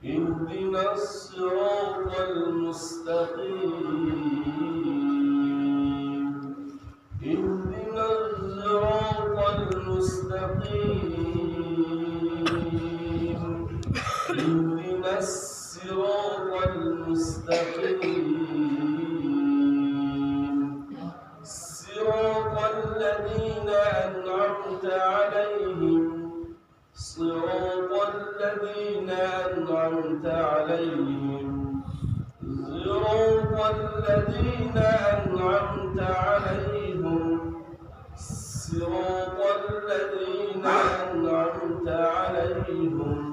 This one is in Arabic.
اهدنا الصراط المستقيم اهدنا الصراط المستقيم اهدنا الصراط المستقيم صراط الذين أنعمت عليهم صراط الذين أنعمت عليهم صراط الذين أنعمت عليهم صراط الذين أنعمت عليهم